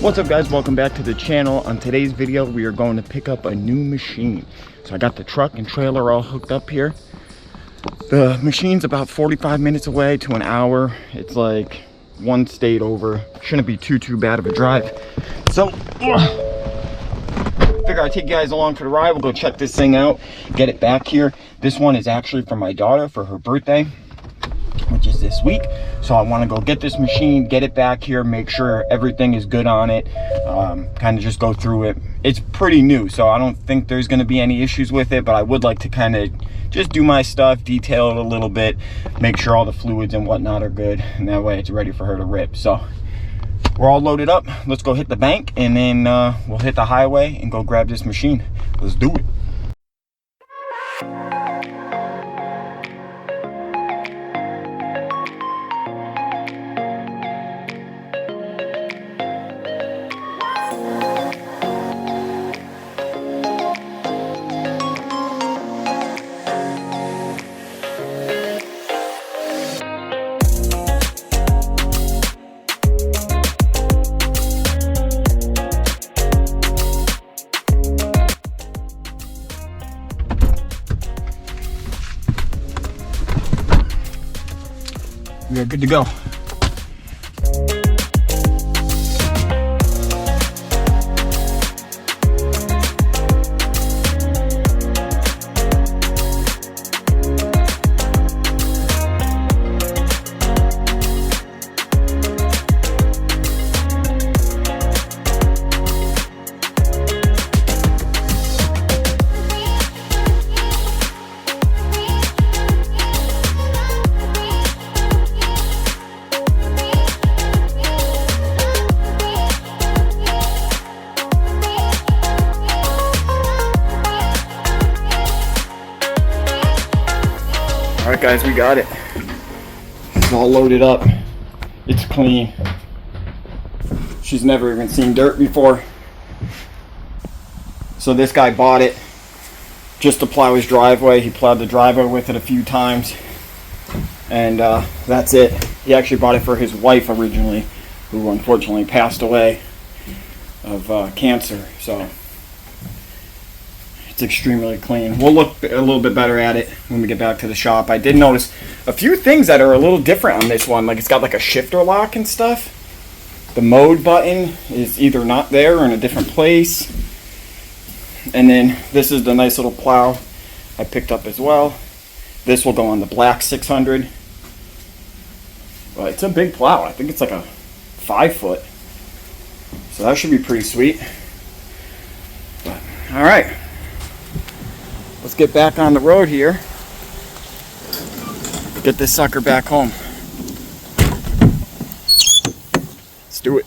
What's up guys, welcome back to the channel. On today's video we are going to pick up a new machine. So I got the truck and trailer all hooked up here. The machine's about 45 minutes away to an hour. It's like one state over. Shouldn't be too bad of a drive. So figure I'd take you guys along for the ride. We'll go check this thing out, get it back here. This one is actually for my daughter for her birthday, which is this week. So I want to go get this machine, get it back here, make sure everything is good on it, kind of just go through it. It's pretty new, so I don't think there's going to be any issues with it, but I would like to kind of just do my stuff, detail it a little bit, make sure all the fluids and whatnot are good, and that way it's ready for her to rip. So we're all loaded up. Let's go hit the bank, and then we'll hit the highway and go grab this machine. Let's do it. We are good to go. All right guys, we got it. It's all loaded up. It's clean. She's never even seen dirt before. So this guy bought it just to plow his driveway. He plowed the driveway with it a few times. And that's it. He actually bought it for his wife originally, who unfortunately passed away of cancer. So it's extremely clean. We'll look a little bit better at it when we get back to the shop. I did notice a few things that are a little different on this one. Like it's got like a shifter lock and stuff. The mode button is either not there or in a different place. And then this is the nice little plow I picked up as well. This will go on the black 600. But it's a big plow. I think it's like a 5 foot. So that should be pretty sweet. But, all right. Let's get back on the road here. Get this sucker back home. Let's do it.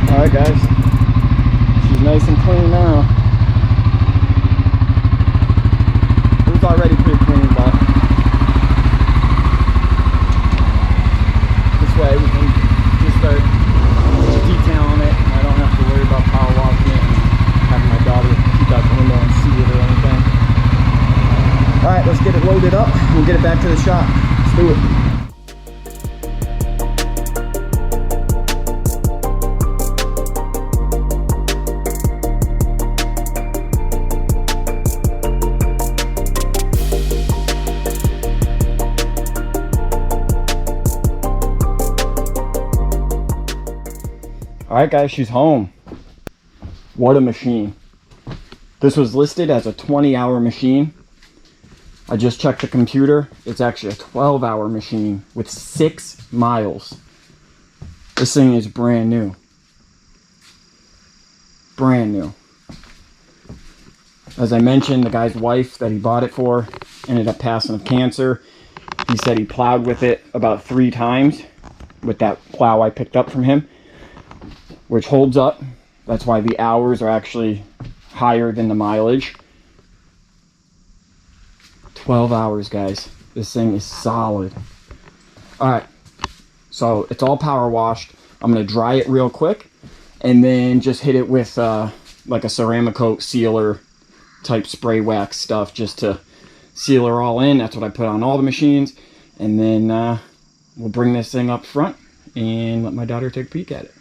Alright guys, she's nice and clean now. It was already pretty clean, but this way we can just start detailing it, and I don't have to worry about power washing it and having my daughter peek out the window and see it or anything. Alright, let's get it loaded up and we'll get it back to the shop. Let's do it. Alright guys, she's home. What a machine. This was listed as a 20-hour machine. I just checked the computer. It's actually a 12-hour machine with 6 miles. This thing is brand new. Brand new. As I mentioned, the guy's wife that he bought it for ended up passing of cancer. He said he plowed with it about 3 times with that plow I picked up from him, which holds up. That's why the hours are actually higher than the mileage. 12 hours, guys. This thing is solid. Alright, so it's all power washed. I'm going to dry it real quick and then just hit it with like a Ceramicoat sealer type spray wax stuff just to seal her all in. That's what I put on all the machines. And then we'll bring this thing up front and let my daughter take a peek at it.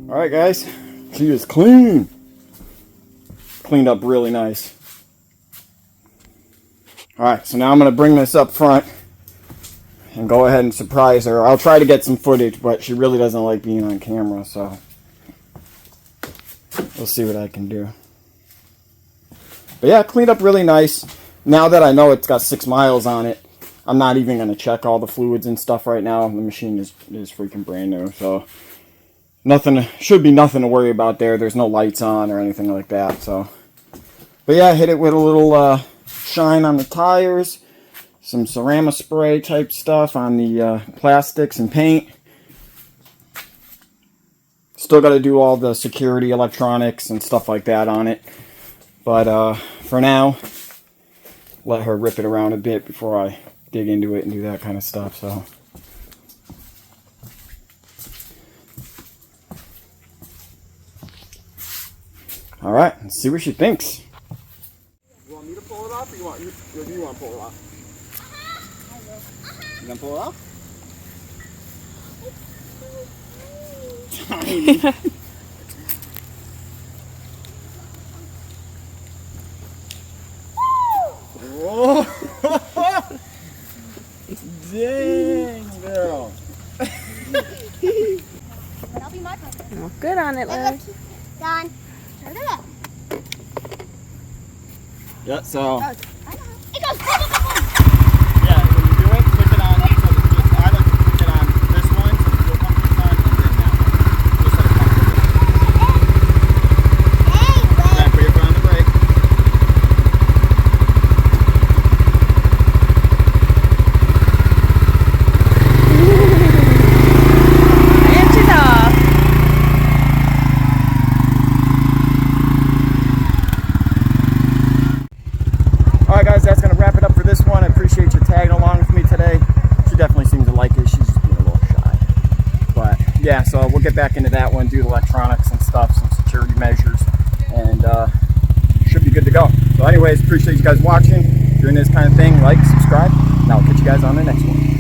Alright guys, she is clean. Cleaned up really nice. Alright, so now I'm going to bring this up front and go ahead and surprise her. I'll try to get some footage, but she really doesn't like being on camera, so we'll see what I can do. But yeah, cleaned up really nice. Now that I know it's got 6 miles on it, I'm not even going to check all the fluids and stuff right now. The machine is freaking brand new, so nothing, should be nothing to worry about there. There's no lights on or anything like that. So, but yeah, hit it with a little shine on the tires, some Ceramic spray type stuff on the plastics and paint. Still got to do all the security electronics and stuff like that on it. But for now, let her rip it around a bit before I dig into it and do that kind of stuff. So. Alright, let's see what she thinks. You want me to pull it off, or do you want to pull it off? You gonna pull it off? Tiny. Whoa! Dang, girl. That'll be my puppy. Oh, good on it, Lily. Done. Turn it up. Yeah, so. It goes. Yeah, when you do it, click it on. So I like to click it on this one, so the fuel pump is on, and then that one. Just so it comes with it. Okay, put your foot on the brake. guys, that's going to wrap it up for this one. I appreciate you tagging along with me today. She definitely seems to like it. She's just being a little shy. But yeah, so we'll get back into that one, do the electronics and stuff, some security measures, and should be good to go. So anyways, appreciate you guys watching. Doing this kind of thing, like, subscribe, and I'll catch you guys on the next one.